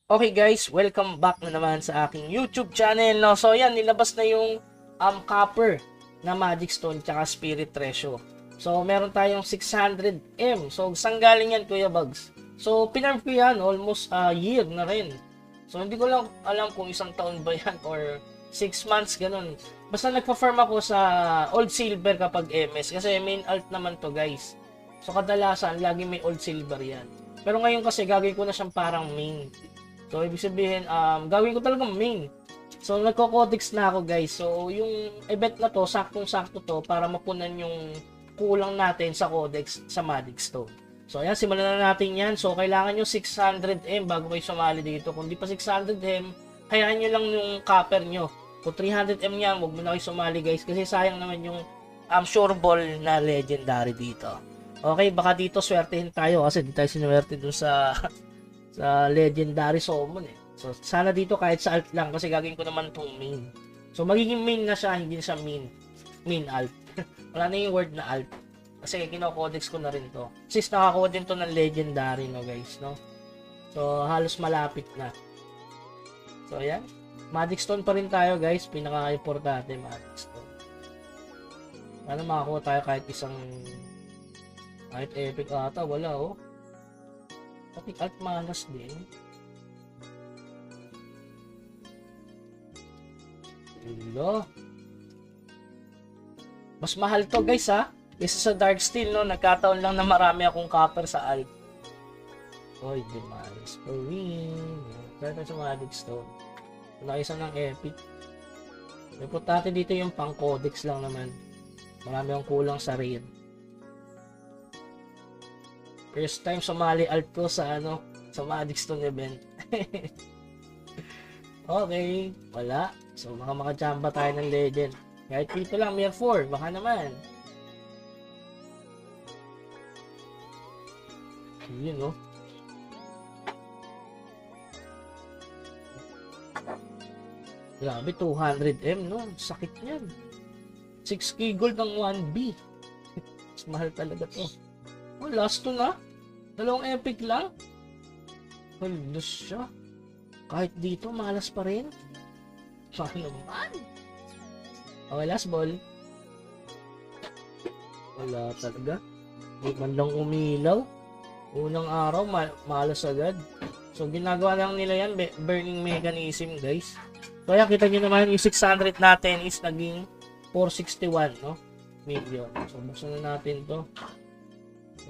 Okay guys, welcome back na naman sa aking YouTube channel. No? So yan, nilabas na yung copper na Magic Stone tsaka Spirit Treasure. So meron tayong 600M. So saan galing yan, Kuya Bugs? So pinarm ko yan almost a year na rin. So hindi ko lang alam kung isang taon ba yan or 6 months ganun. Basta nagpa-farm ako sa Old Silver kapag MS kasi main alt naman to guys. So kadalasan lagi may Old Silver yan. Pero ngayon kasi gagawin ko na siyang parang main. So, ibig sabihin, gawin ko talagang main. So, nagko-codex na ako, guys. So, yung event na to, saktong-sakto to para mapunan yung kulang natin sa codex sa Magic Stone. So, ayan, simulan na natin yan. So, kailangan nyo 600M bago kayo sumali dito. Kung di pa 600M, hayaan nyo lang yung copper nyo. Kung 300M yan, huwag mo na kayo sumali, guys. Kasi sayang naman yung sure ball na legendary dito. Okay, baka dito swertehin tayo kasi di tayo sinuwerte dun sa sa legendary summon eh. So, sana dito kahit sa alt lang kasi gagawin ko naman itong main. So, magiging main na siya, hindi na siya main alt. Wala na yung word na alt. Kasi kino-codex ko na rin to. Since nakakuha din to ng legendary, no guys, no? So, halos malapit na. So, ayan. Magic Stone pa rin tayo, guys. Pinaka-importante, Magic Stone. Sana makakuha tayo kahit isang kahit epic ata. Wala, oh. Pati alt manas din. Hello. Mas mahal to guys ha. Kesa sa Dark Steel no. Nagkataon lang na marami akong copper sa alt. Oy, demands for win. Kaya sa Magic Stone. Naisa ng epic. Importante dito yung pang codex lang naman. Marami akong kulang sa rare. First time sumali alt ko sa sa Magic Stone event. Okay, wala. So baka makachamba tayo ng legend. Kahit dito lang, Mer 4, baka naman. Yun no. Grabe, 200M no. Sakit niyan. 6k gold ng 1B. Mas mahal talaga to. Oh, last to na. Dalawang epic lang. Halos siya. Kahit dito, malas pa rin. Mahal naman. Okay, last ball. Wala talaga. Hindi man lang umilaw. Unang araw, malas agad. So, ginagawa lang nila yan, burning mechanism, guys. So, ayan, kita nyo naman, yung 600 natin is naging 461, no? Million. So, buksan na natin to.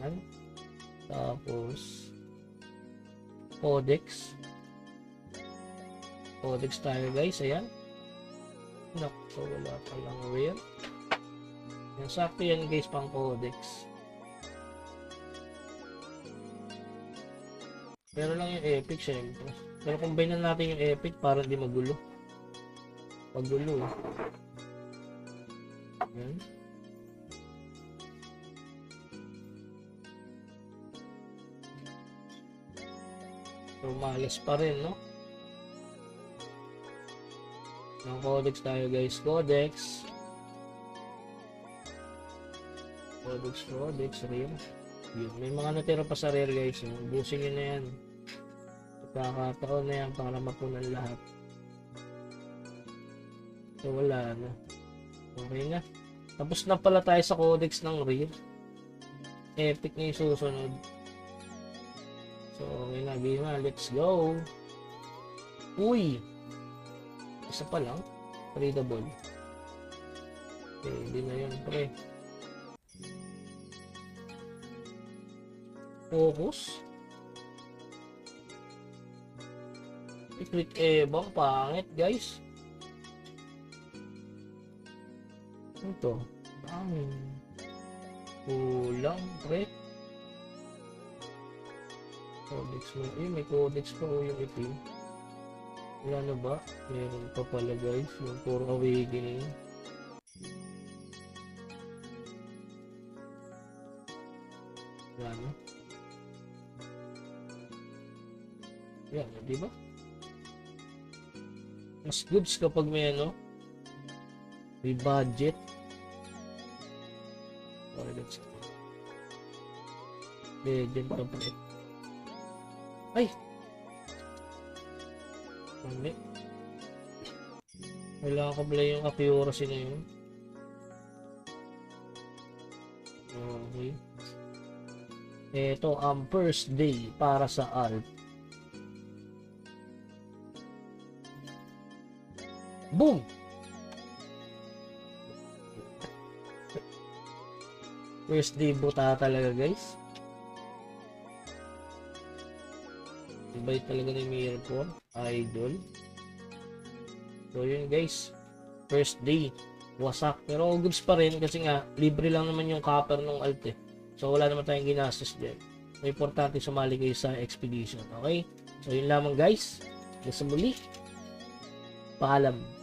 Yan. Tapos codex tayo guys, ayan. Naku, wala palang rare. Yan, sakto yan guys, pang codex. Pero lang yung epic syempre. Pero combine na natin yung epic para hindi magulo. Pagulo. Yan. So, malas pa rin, no? Ng codex tayo, guys. Codex, rare. Yun. May mga natira pa sa rare, guys. Busin nyo na yan. Pagkakataon na yan para mapunan lahat. So, wala, no? Okay na. Tapos na pala tayo sa codex ng rare. Epic na yung susunod. So, okay na, Bima. Let's go. Uy! Isa pa lang. Tradable. Okay, hindi na yun, pre. Focus. Secret Ebang, pangit, guys. Ito. Kulang, pre. Codex mo. May codex pa o yung itim. Wala na ba? Meron pa pala guys. Yung puro awakening. Wala na. Yan, di ba? Mas goods kapag may may budget. Okay, let's go. Legend pa pa. Ay! Hindi. Kailangan ko pala yung accuracy na yun. Okay. Ito ang first day para sa alt. Boom! First day buta talaga guys. Ibay talaga ni Mirror Idol. So yun guys. First day. Wasak. Pero goods pa rin kasi nga libre lang naman yung copper ng alt eh. So wala naman tayong ginastos dyan. So importante sumali kayo sa expedition. Okay? So yun lamang guys. Sa muli. Paalam.